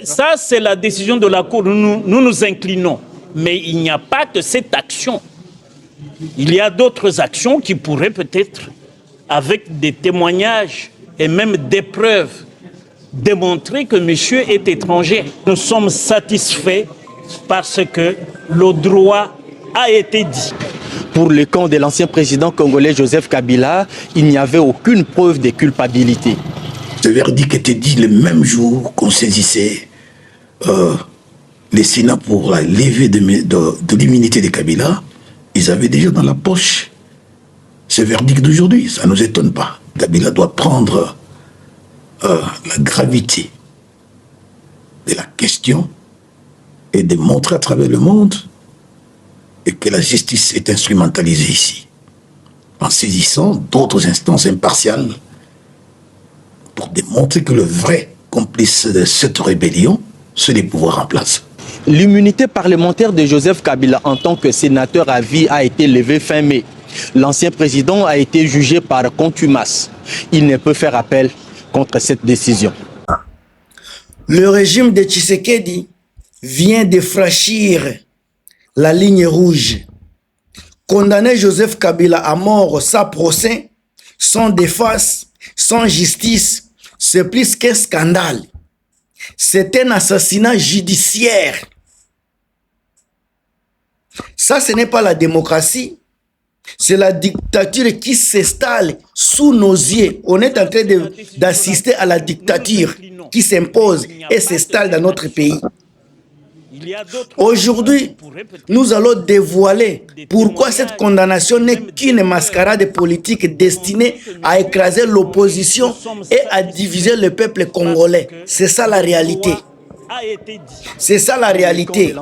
Ça, c'est la décision de la Cour. Nous nous inclinons. Mais il n'y a pas que cette action. Il y a d'autres actions qui pourraient peut-être, avec des témoignages et même des preuves, démontrer que monsieur est étranger. Nous sommes satisfaits parce que le droit a été dit. Pour le camp de l'ancien président congolais Joseph Kabila, il n'y avait aucune preuve de culpabilité. Ce verdict était dit le même jour qu'on saisissait les Sénats pour la levée de l'immunité de Kabila. Ils avaient déjà dans la poche ce verdict d'aujourd'hui. Ça ne nous étonne pas. Kabila doit prendre la gravité de la question et de montrer à travers le monde et que la justice est instrumentalisée ici, en saisissant d'autres instances impartiales pour démontrer que le vrai complice de cette rébellion, c'est les pouvoirs en place. L'immunité parlementaire de Joseph Kabila en tant que sénateur à vie a été levée fin mai. L'ancien président a été jugé par contumace. Il ne peut faire appel contre cette décision. Le régime de Tshisekedi vient de franchir la ligne rouge. Condamner Joseph Kabila à mort sans procès, sans défense, sans justice, c'est plus qu'un scandale. C'est un assassinat judiciaire. Ça, ce n'est pas la démocratie. C'est la dictature qui s'installe sous nos yeux. On est en train d'assister à la dictature qui s'impose et s'installe dans notre pays. Aujourd'hui, nous allons dévoiler pourquoi cette condamnation n'est qu'une mascarade politique destinée à écraser l'opposition et à diviser le peuple congolais. C'est ça la réalité. C'est ça la réalité.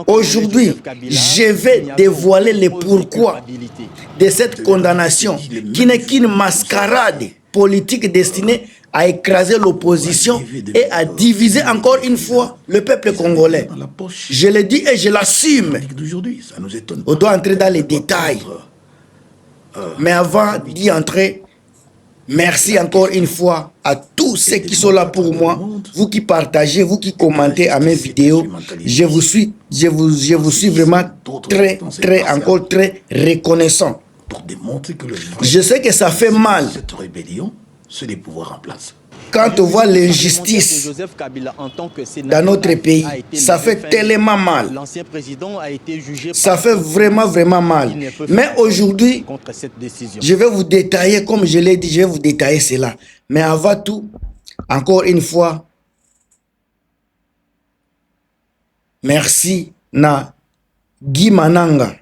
Aujourd'hui, je vais dévoiler le pourquoi de cette condamnation qui n'est qu'une mascarade politique destinée à écraser l'opposition et à diviser encore une fois le peuple congolais. Je le dis et je l'assume. On doit entrer dans les détails. Mais avant d'y entrer, merci encore une fois à tous ceux qui sont là pour moi, vous qui partagez, vous qui commentez à mes vidéos. Je vous suis vraiment encore très reconnaissant. Je sais que ça fait mal. C'est les pouvoirs en place. Quand on voit l'injustice dans notre pays, ça fait tellement mal. Ça fait vraiment mal. Mais aujourd'hui, je vais vous détailler, comme je l'ai dit, je vais vous détailler cela. Mais avant tout, encore une fois, merci na Guy Mananga,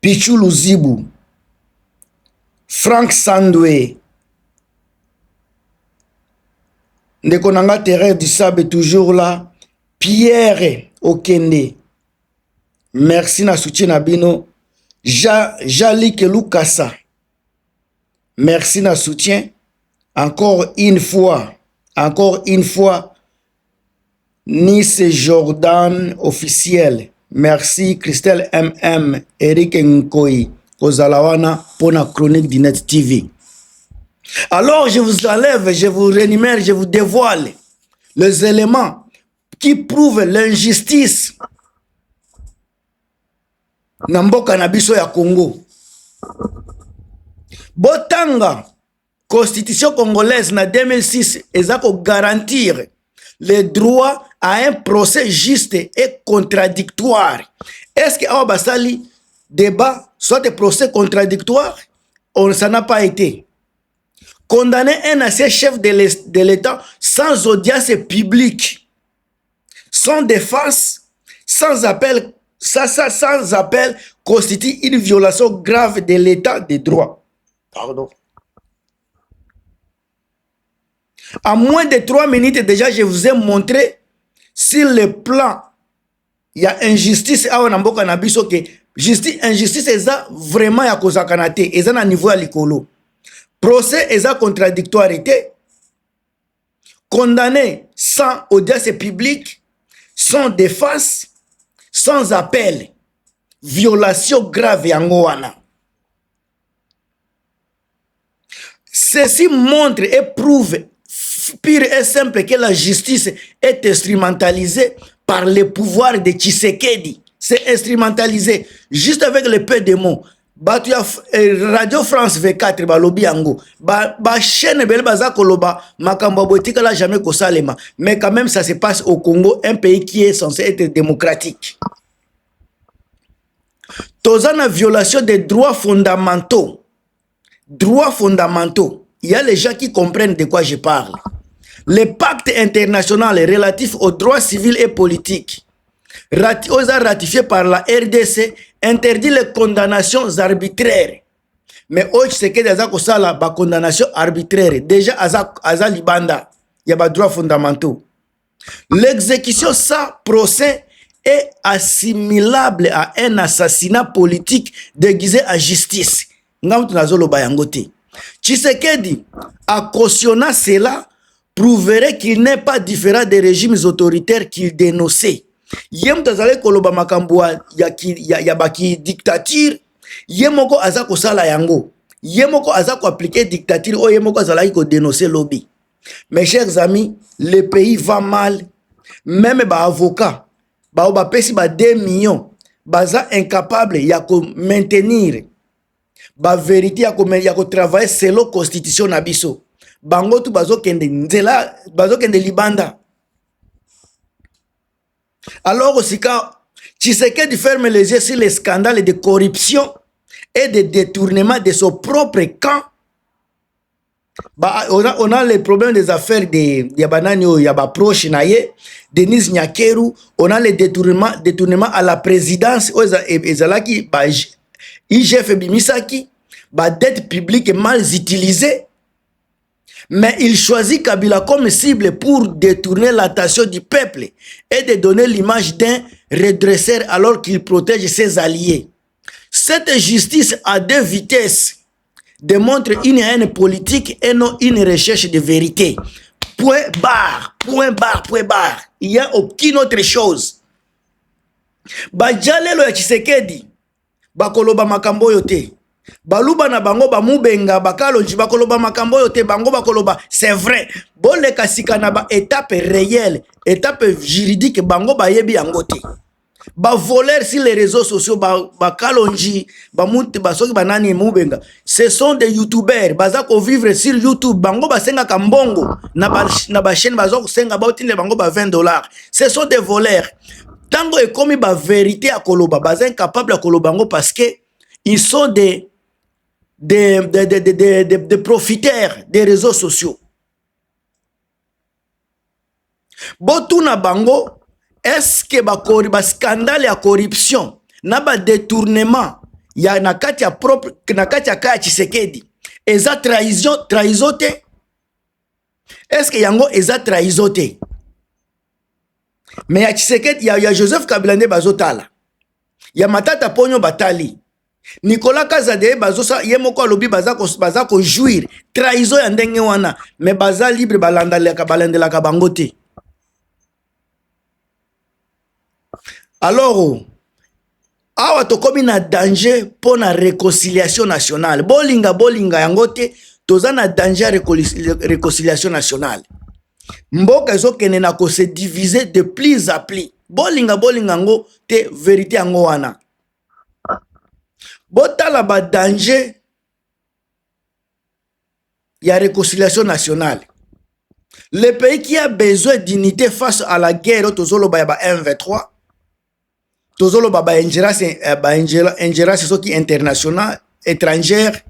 Pichu Luzibu, Frank Sandwe, Ndekonanga Terre du Sable toujours là, Pierre Okende, merci na soutien na bino, Jalik Lukasa, merci na soutien, encore une fois, Nice Jordan officiel, merci Christelle MM, Eric Nkoi, Kozalawana, pour la chronique du Net TV. Alors je vous enlève, je vous rénumère, je vous dévoile les éléments qui prouvent l'injustice na mboka na biso ya Congo. Botanga constitution congolaise na 2006 ezako garantir le droit à un procès juste et contradictoire. Est-ce que awa basali débat soit des procès contradictoires? Ça n'a pas été. Condamner un ancien chef de l'État sans audience publique, sans défense, sans appel, sans appel, constitue une violation grave de l'État de droit. Pardon. En moins de 3 minutes déjà, je vous ai montré sur le plan, il y a injustice à Namboka Nabiso que injustice est vraiment ya kozakanate, est à niveau à l'icolo. Procès est contradictoire, condamné sans audience publique, sans défense, sans appel, violation grave yangoana. Ceci montre et prouve pire et simple que la justice est instrumentalisée par le pouvoir de Tshisekedi. C'est instrumentalisé juste avec le peu de mots. Radio France V4 balobi yango ba chaîne belle baza koloba makambo botika la jamais ko salema, mais quand même ça se passe au Congo, un pays qui est censé être démocratique. Tozana violation des droits fondamentaux. Droits fondamentaux. Il y a les gens qui comprennent de quoi je parle. Le pacte international relatif aux droits civils et politiques ratifié par la RDC interdit les condamnations arbitraires. Mais aujourd'hui, c'est que des condamnations arbitraires. Déjà, aza libanda, il y a des droits fondamentaux. L'exécution sans procès est assimilable à un assassinat politique déguisé en justice. Tshisekedi, à cautionner cela, prouverait qu'il n'est pas différent des régimes autoritaires qu'il dénonçait. Yem tazale koloba makambua ya baki dictature, yemoko azako sala yango, yemoko azako appliquer dictature, o yemoko azala ko dénoncer lobby. Mes chers amis, le pays va mal. Même ba avocat, ba pesi ba 2 millions, baza incapable ya ko maintenir ba vérité ya ko travailler selon constitution na biso. Bango tu bazo kende nzela, bazo kende libanda. Alors aussi quand Tshisekedi ferme les yeux sur les scandales de corruption et de détournement de son propre camp, on a les problèmes des affaires de Yabanani Yaba proche naye, Denis Nyakeru, on a les détournements à la présidence, Ezalaki, IGF Bimisaki, dette publique mal utilisée. Mais il choisit Kabila comme cible pour détourner l'attention du peuple et de donner l'image d'un redresseur alors qu'il protège ses alliés. Cette justice à 2 vitesses démontre une haine politique et non une recherche de vérité. Point barre, point barre, point barre. Il n'y a aucune autre chose. Bajalelo ya Tshisekedi, bakoloba makambo yote. Baluba na bango ba mubenga bakalonji bakoloba makambo yote bango bakoloba c'est vrai. Bon le kasika na ba étape réelle, étape juridique bango ba yebi yangote. Ba voler sur les réseaux sociaux bakalonji ba muti basoki banani mubenga. Ce sont des youtubeurs bazako vivre sur YouTube bango basenga kambongo na ba chaîne bazako senga ba otine bango ba $20. Ce sont des voleurs. Tango e komi ba vérité à koloba bazen capable à kolobango parce que ils sont des profiteurs des réseaux sociaux. Botuna bango, est-ce que ba scandale ya corruption, na ba détournement, ya nakati ya propre, nakati ya kaya Tshisekedi, eza trahison te? Est-ce que yango eza trahison te? Mais ya Tshisekedi, ya Joseph Kabila nde bazotala. Ya Matata Ponyo batali. Nicolas Kazade bazosa yemoko alobi bazako jouir trahison ya ndenge wana, mais baza libre balandelaka bango te. Alors awa tokomi na danger pour la réconciliation nationale. Bolinga yango te, toza na danger réconciliation nationale. Mboka ezokende na ko se diviser de plus à plus. Bolinga yango te, vérité yango wana. Botala ba danger ya réconciliation nationale. Le pays qui a besoin d'unité face à la guerre tozoloba ya ba M23, tozoloba ba ingérence soki internationale étrangère,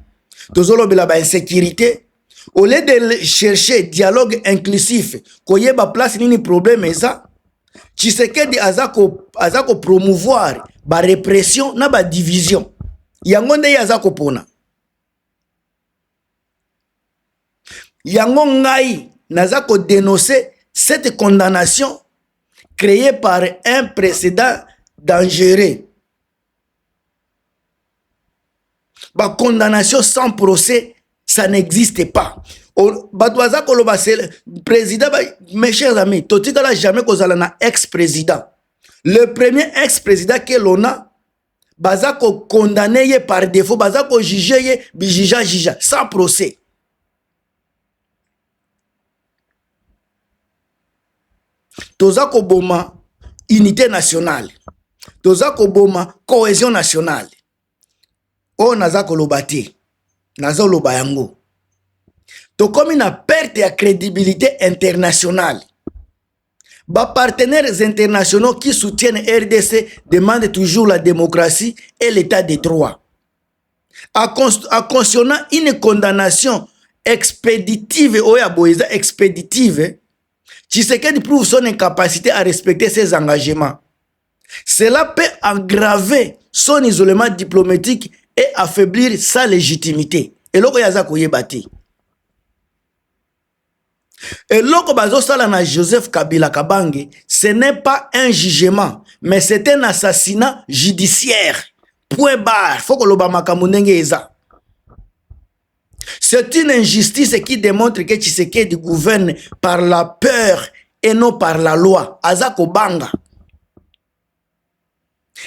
tozoloba ba insécurité. Au lieu de chercher dialogue inclusif, koyeba place nini problème eza, Tshisekedi azako promouvoir ba répression na ba division. Yango nde yazako pona. Yango ngai nazako dénoncer cette condamnation créée par un précédent dangereux. Ba condamnation sans procès, ça n'existe pas. Président, mes chers amis, totikala jamais kozala na ex-président. Le premier ex-président que l'on a, bazako condamné par défaut, bazako jugé bijija sans procès. toza koboma unité nationale, toza koboma cohésion nationale. O naza koloba te, naza loba yango. To komi na perte ya crédibilité internationale. Ba partenaires internationaux qui soutiennent RDC demandent toujours la démocratie et l'état de droit. En cautionnant une condamnation expéditive, Tshisekedi prouve son incapacité à respecter ses engagements. Cela peut aggraver son isolement diplomatique et affaiblir sa légitimité. Et loko yaza koyebati. Et loko bazo sala na Joseph Kabila Kabange, ce n'est pas un jugement, mais c'est un assassinat judiciaire. Point barre. Faut que l'Obama Kamunenge eza. C'est une injustice qui démontre que Tshisekedi gouverne par la peur et non par la loi. Azako Banga.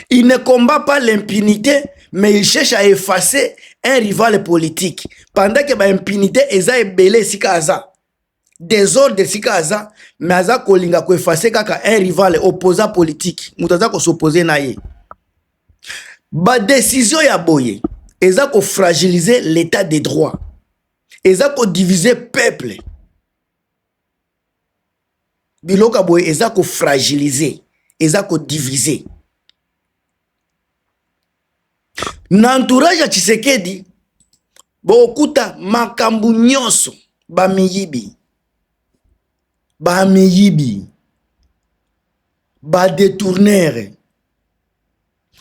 Il ne combat pas l'impunité, mais il cherche à effacer un rival politique. Pendant que l'impunité est belé sikaza. Désordre sikaza, mais Azako linga ko effacer kaka un rival opposant politique. Mutaza ko s'opposer na ye. Ba décision ya boye. Ezako fragiliser l'état des droits. Ezako diviser peuple. Biloka boye ezako fragiliser. Ezako diviser. Na entourage ya Tshisekedi, bokuta makambu nyonso ba miyibi. Ba miyibi. Ba détourneur.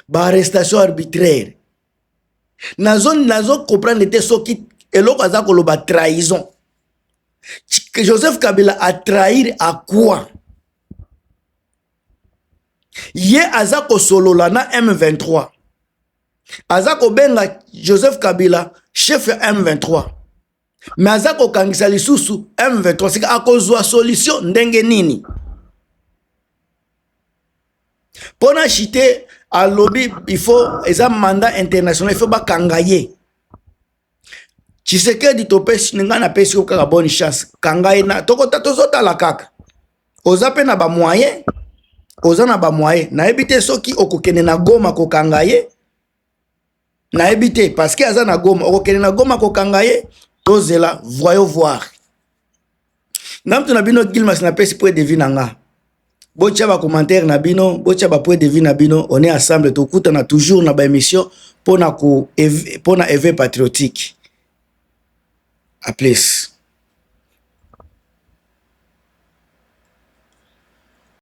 Ba arrestation arbitraire. Nazo comprendre te soki eloko azako lo ba trahison. Joseph Kabila a trahir à quoi? Ye azako solola na M23. Azako benga Joseph Kabila chef M23. Mais azako kangisa lisusu M23 sika akozwa solution ndenge nini? Pona chite à lobby, il faut un mandat international, il faut pas kangaye. Tshisekedi topesi ninga na pesi okaka bonne chance. Kangaye na tokota tozota la kaka. Oza pe na ba moyen, oza na ba moyen. Na ebite soki okokene na Goma ko kangaye. Na ebite parce que aza na Goma, okokene na Goma ko kangaye, tozela voyons voir. Namtu na bino Gilmas na pesi po devina nga. Bocha ba commentaire na bino, bocha ba point de vue na bino, on est ensemble tokuta na toujours na ba émission pona éveil patriotique. A plus.